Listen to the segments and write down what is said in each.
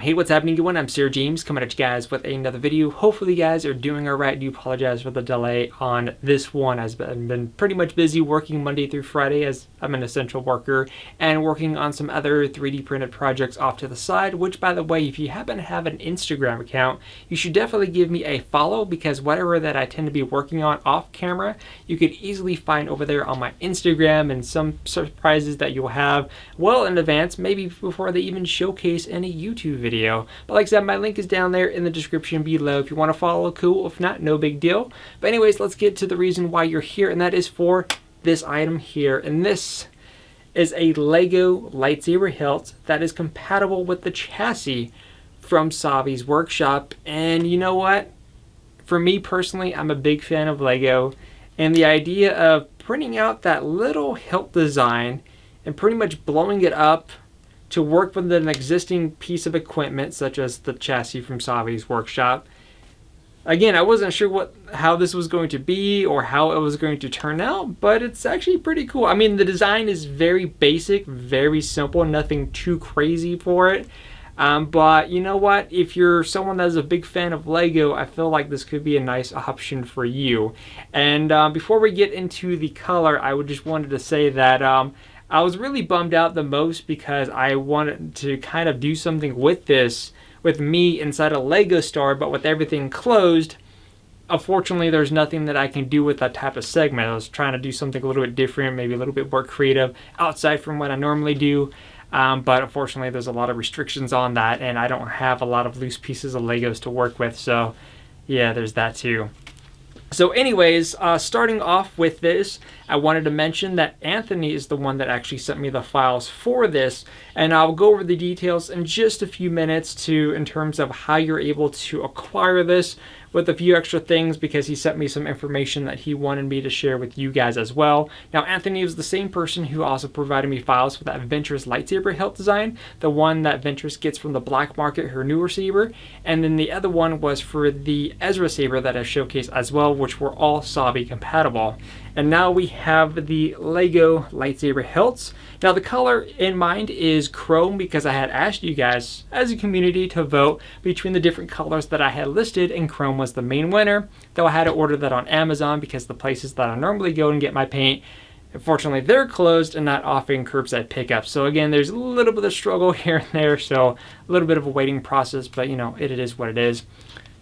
Hey, what's happening, everyone? I'm SirJames coming at you guys with another video. Hopefully you guys are doing alright. I do apologize for the delay on this one. I've been pretty much busy working Monday through Friday as I'm an essential worker and working on some other 3D printed projects off to the side, which, by the way, if you happen to have an Instagram account, you should definitely give me a follow, because whatever that I tend to be working on off camera, you could easily find over there on my Instagram, and some surprises that you'll have well in advance, maybe before they even showcase in a YouTube video. But like I said, my link is down there in the description below. If you want to follow, cool. If not, no big deal. But anyways, let's get to the reason why you're here, and that is for this item here. And this is a Lego lightsaber hilt that is compatible with the chassis from Savi's workshop. And you know what? For me personally, I'm a big fan of Lego, and the idea of printing out that little hilt design and pretty much blowing it up to work with an existing piece of equipment, such as the chassis from Savi's workshop. Again, I wasn't sure how this was going to be or how it was going to turn out, but it's actually pretty cool. I mean, the design is very basic, very simple, nothing too crazy for it. But you know what? If you're someone that's a big fan of Lego, I feel like this could be a nice option for you. And before we get into the color, I just wanted to say that I was really bummed out the most because I wanted to kind of do something with this, with me inside a Lego store, but with everything closed, unfortunately there's nothing that I can do with that type of segment. I was trying to do something a little bit different, maybe a little bit more creative outside from what I normally do. But unfortunately there's a lot of restrictions on that, and I don't have a lot of loose pieces of Legos to work with, so yeah, there's that too. So anyways, starting off with this, I wanted to mention that Anthony is the one that actually sent me the files for this, and I'll go over the details in just a few minutes in terms of how you're able to acquire this, with a few extra things, because he sent me some information that he wanted me to share with you guys as well. Now, Anthony is the same person who also provided me files for that Ventress lightsaber hilt design, the one that Ventress gets from the black market, her newer saber, and then the other one was for the Ezra saber that I showcased as well, which were all Savi compatible. And now we have the Lego lightsaber hilts. Now the color in mind is chrome, because I had asked you guys as a community to vote between the different colors that I had listed, and chrome was the main winner, though I had to order that on Amazon because the places that I normally go and get my paint, unfortunately they're closed and not offering curbside pickup. So again, there's a little bit of struggle here and there, so a little bit of a waiting process, but you know, it is what it is.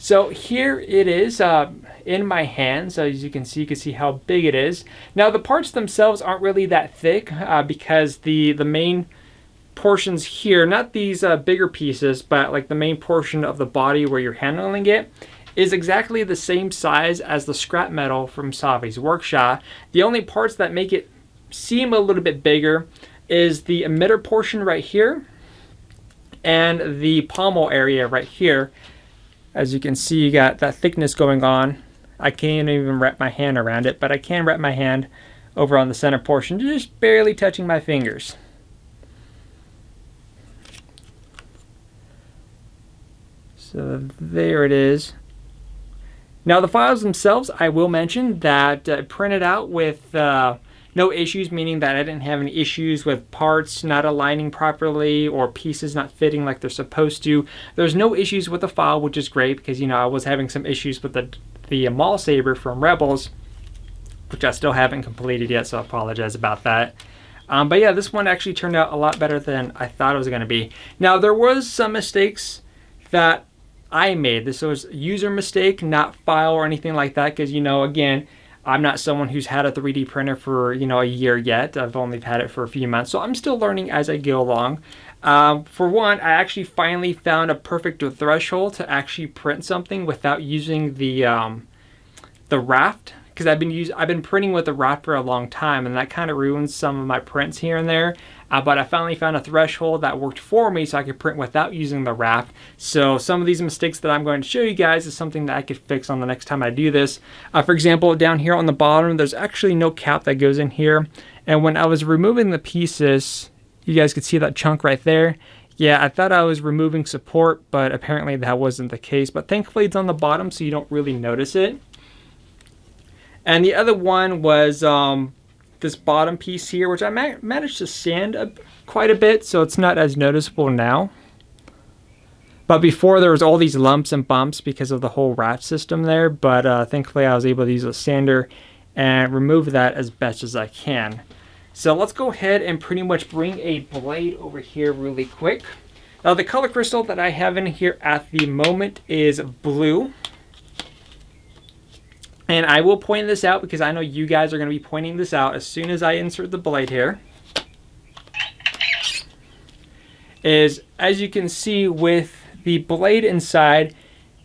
So here it is in my hand. So as you can see how big it is. Now the parts themselves aren't really that thick because the main portions here, not these bigger pieces, but like the main portion of the body where you're handling it, is exactly the same size as the scrap metal from Savi's workshop. The only parts that make it seem a little bit bigger is the emitter portion right here and the pommel area right here. As you can see, you got that thickness going on. I can't even wrap my hand around it, but I can wrap my hand over on the center portion, just barely touching my fingers. So there it is. Now the files themselves, I will mention that printed out with no issues, meaning that I didn't have any issues with parts not aligning properly or pieces not fitting like they're supposed to. There's no issues with the file, which is great, because you know I was having some issues with the Maul saber from Rebels, which I still haven't completed yet, so I apologize about that. But yeah, this one actually turned out a lot better than I thought it was going to be. Now there was some mistakes that I made. This was a user mistake, not file or anything like that, because you know, again, I'm not someone who's had a 3D printer for, you know, a year yet. I've only had it for a few months, so I'm still learning as I go along. For one, I actually finally found a perfect threshold to actually print something without using the raft, because I've been printing with the raft for a long time, and that kind of ruins some of my prints here and there. But I finally found a threshold that worked for me, so I could print without using the raft. So some of these mistakes that I'm going to show you guys is something that I could fix on the next time I do this. For example, down here on the bottom, there's actually no cap that goes in here. And when I was removing the pieces, you guys could see that chunk right there. Yeah, I thought I was removing support, but apparently that wasn't the case. But thankfully it's on the bottom, so you don't really notice it. And the other one was this bottom piece here, which I managed to sand quite a bit, so it's not as noticeable now. But before there was all these lumps and bumps because of the whole rat system there, but thankfully I was able to use a sander and remove that as best as I can. So let's go ahead and pretty much bring a blade over here really quick. Now the color crystal that I have in here at the moment is blue. And I will point this out because I know you guys are going to be pointing this out as soon as I insert the blade here. Is, as you can see with the blade inside,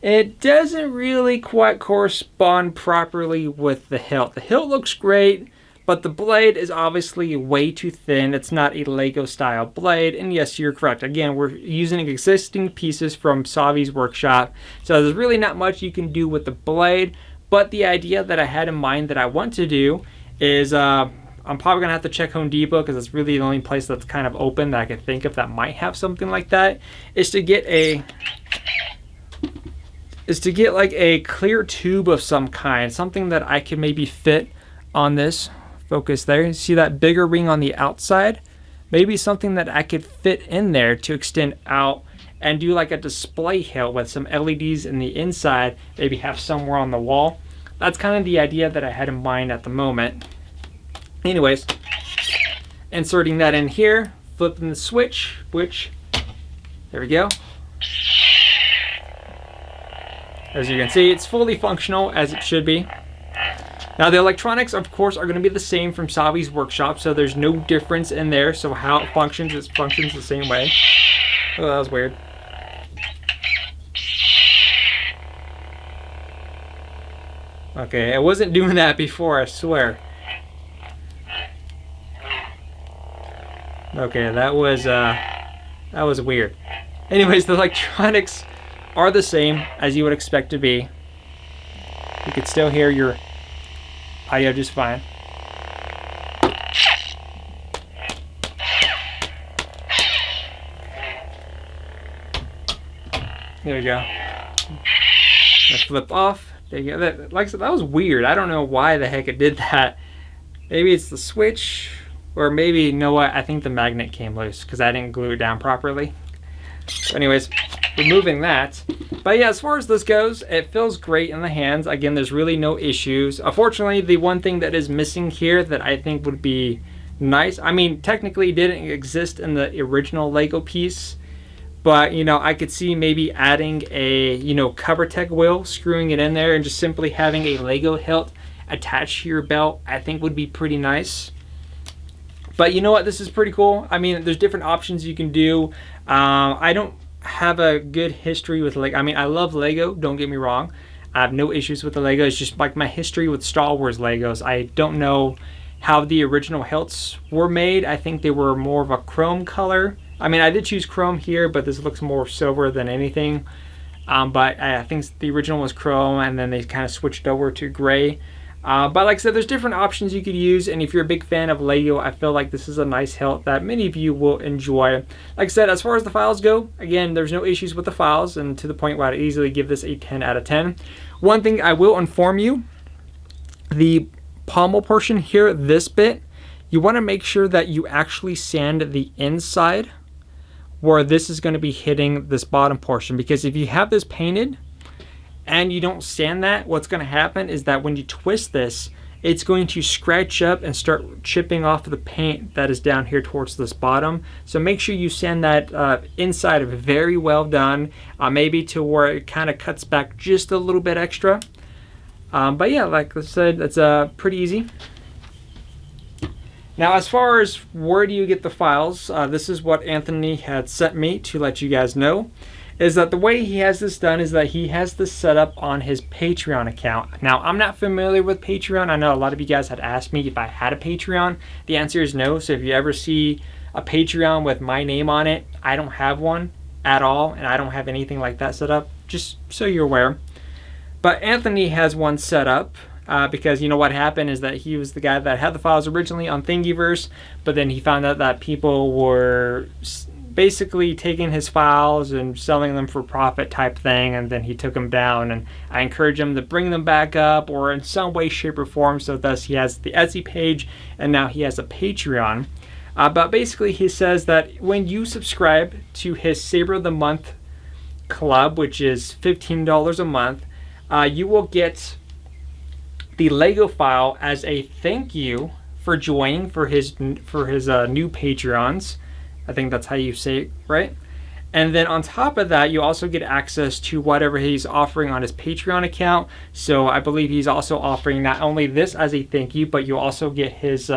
it doesn't really quite correspond properly with the hilt. The hilt looks great, but the blade is obviously way too thin. It's not a Lego style blade. And yes, you're correct. Again, we're using existing pieces from Savi's workshop. So there's really not much you can do with the blade. But the idea that I had in mind that I want to do is I'm probably going to have to check Home Depot because it's really the only place that's kind of open that I could think of that might have something like that, is to get like a clear tube of some kind, something that I can maybe fit on this. Focus there. You see that bigger ring on the outside? Maybe something that I could fit in there to extend out and do like a display hilt with some LEDs in the inside, maybe have somewhere on the wall. That's kind of the idea that I had in mind at the moment. Anyways, inserting that in here, flipping the switch, which, there we go. As you can see, it's fully functional as it should be. Now the electronics, of course, are going to be the same from Savi's workshop, so there's no difference in there. So how it functions the same way. Oh, that was weird. Okay, I wasn't doing that before, I swear. Okay, that was weird. Anyways, the electronics are the same as you would expect to be. You could still hear your audio just fine. There we go. Let's flip off. There you go. Like I said, that was weird. I don't know why the heck it did that. Maybe it's the switch, or maybe, you know what? I think the magnet came loose because I didn't glue it down properly. So anyways, removing that. But yeah, as far as this goes, it feels great in the hands. Again, there's really no issues. Unfortunately, the one thing that is missing here that I think would be nice, I mean, technically it didn't exist in the original Lego piece, but, you know, I could see maybe adding a, you know, CoverTech wheel, screwing it in there, and just simply having a Lego hilt attached to your belt, I think would be pretty nice. But you know what? This is pretty cool. I mean, there's different options you can do. I don't have a good history with Lego. I mean, I love Lego, don't get me wrong. I have no issues with the Lego. It's just like my history with Star Wars Legos. I don't know how the original hilts were made. I think they were more of a chrome color. I mean, I did choose chrome here, but this looks more silver than anything. But I think the original was chrome, and then they kind of switched over to gray. But like I said, there's different options you could use, and if you're a big fan of Lego, I feel like this is a nice hilt that many of you will enjoy. Like I said, as far as the files go, again, there's no issues with the files, and to the point where I'd easily give this a 10 out of 10. One thing I will inform you, the pommel portion here, this bit, you want to make sure that you actually sand the inside where this is going to be hitting this bottom portion, because if you have this painted and you don't sand that, what's going to happen is that when you twist this, it's going to scratch up and start chipping off the paint that is down here towards this bottom. So make sure you sand that inside very well done, maybe to where it kind of cuts back just a little bit extra. But yeah, like I said, it's pretty easy. Now, as far as where do you get the files, this is what Anthony had sent me to let you guys know, is that the way he has this done is that he has this set up on his Patreon account. Now, I'm not familiar with Patreon. I know a lot of you guys had asked me if I had a Patreon. The answer is no. So if you ever see a Patreon with my name on it, I don't have one at all, and I don't have anything like that set up, just so you're aware. But Anthony has one set up. Because you know what happened is that he was the guy that had the files originally on Thingiverse, but then he found out that people were basically taking his files and selling them for profit type thing, and then he took them down, and I encouraged him to bring them back up or in some way, shape, or form. So thus he has the Etsy page, and now he has a Patreon. But basically he says that when you subscribe to his Saber of the Month Club, which is $15 a month, you will get the Lego file as a thank you for joining for his new Patreons. I think that's how you say it, right? And then on top of that, you also get access to whatever he's offering on his Patreon account. So I believe he's also offering not only this as a thank you, but you also get his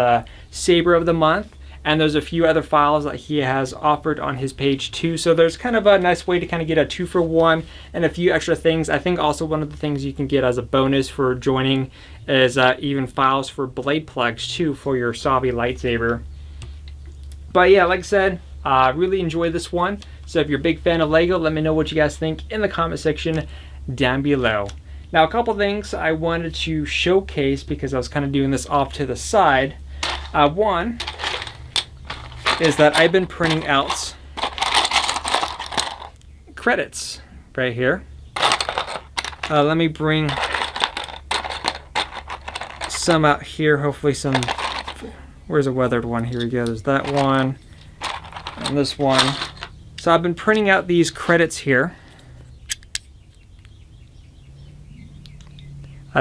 Saber of the Month. And there's a few other files that he has offered on his page too. So there's kind of a nice way to kind of get a 2-for-1 and a few extra things. I think also one of the things you can get as a bonus for joining is even files for blade plugs too for your Savi lightsaber. But yeah, like I said, really enjoyed this one. So if you're a big fan of Lego, let me know what you guys think in the comment section down below. Now, a couple things I wanted to showcase because I was kind of doing this off to the side. One is that I've been printing out credits right here. Let me bring some out here. Hopefully some, where's a weathered one? Here we go. There's that one and this one. So I've been printing out these credits here.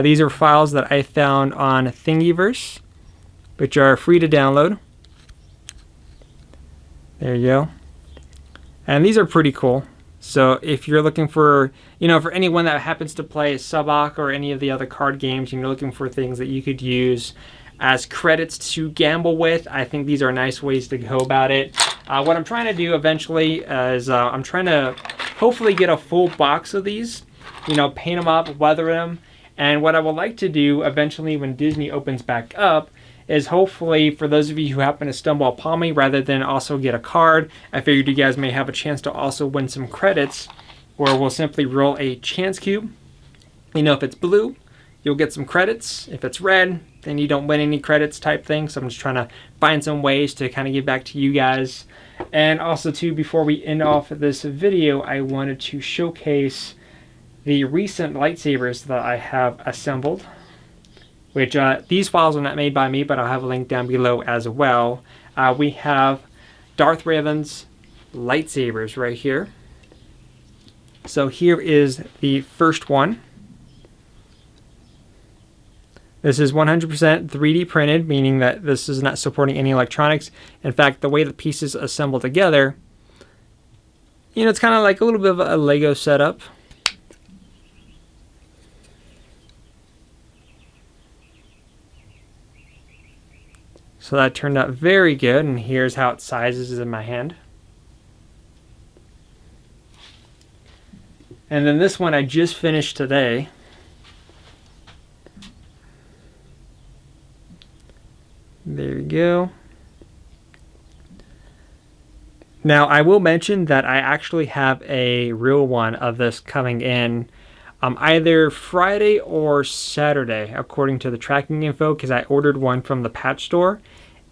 These are files that I found on Thingiverse, which are free to download. There you go. And these are pretty cool. So if you're looking for, for anyone that happens to play Sabak or any of the other card games, and you're looking for things that you could use as credits to gamble with, I think these are nice ways to go about it. What I'm trying to do eventually is I'm trying to hopefully get a full box of these, paint them up, weather them. And what I would like to do eventually when Disney opens back up is hopefully for those of you who happen to stumble upon me, rather than also get a card, I figured you guys may have a chance to also win some credits where we'll simply roll a chance cube. If it's blue, you'll get some credits. If it's red, then you don't win any credits type thing. So I'm just trying to find some ways to kind of give back to you guys. And also too, before we end off this video, I wanted to showcase the recent lightsabers that I have assembled, which these files are not made by me, but I'll have a link down below as well. We have Darth Raven's lightsabers right here. So here is the first one. This is 100% 3D printed, meaning that this is not supporting any electronics. In fact, the way the pieces assemble together, it's kind of like a little bit of a Lego setup. So that turned out very good, and here's how it sizes in my hand. And then this one I just finished today. There you go. Now I will mention that I actually have a real one of this coming in either Friday or Saturday, according to the tracking info, because I ordered one from the patch store,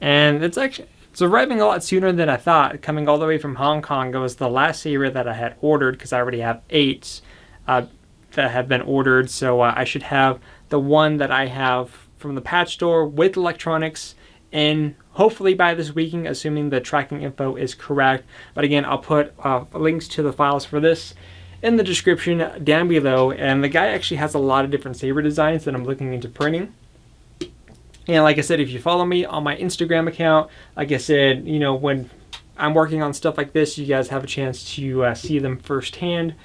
and it's arriving a lot sooner than I thought. Coming all the way from Hong Kong, it was the last saber that I had ordered because I already have 8 that have been ordered. So I should have the one that I have from the patch store with electronics in hopefully by this weekend, assuming the tracking info is correct. But again, I'll put links to the files for this in the description down below. And the guy actually has a lot of different saber designs that I'm looking into printing. And like I said, if you follow me on my Instagram account, like I said, when I'm working on stuff like this, you guys have a chance to see them firsthand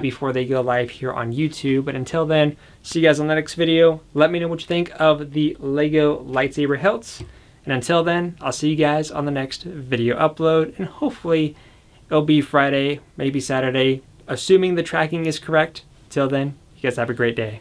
before they go live here on YouTube. But until then, see you guys on the next video. Let me know what you think of the Lego lightsaber hilts. And until then, I'll see you guys on the next video upload. And hopefully it'll be Friday, maybe Saturday, assuming the tracking is correct. Till then, you guys have a great day.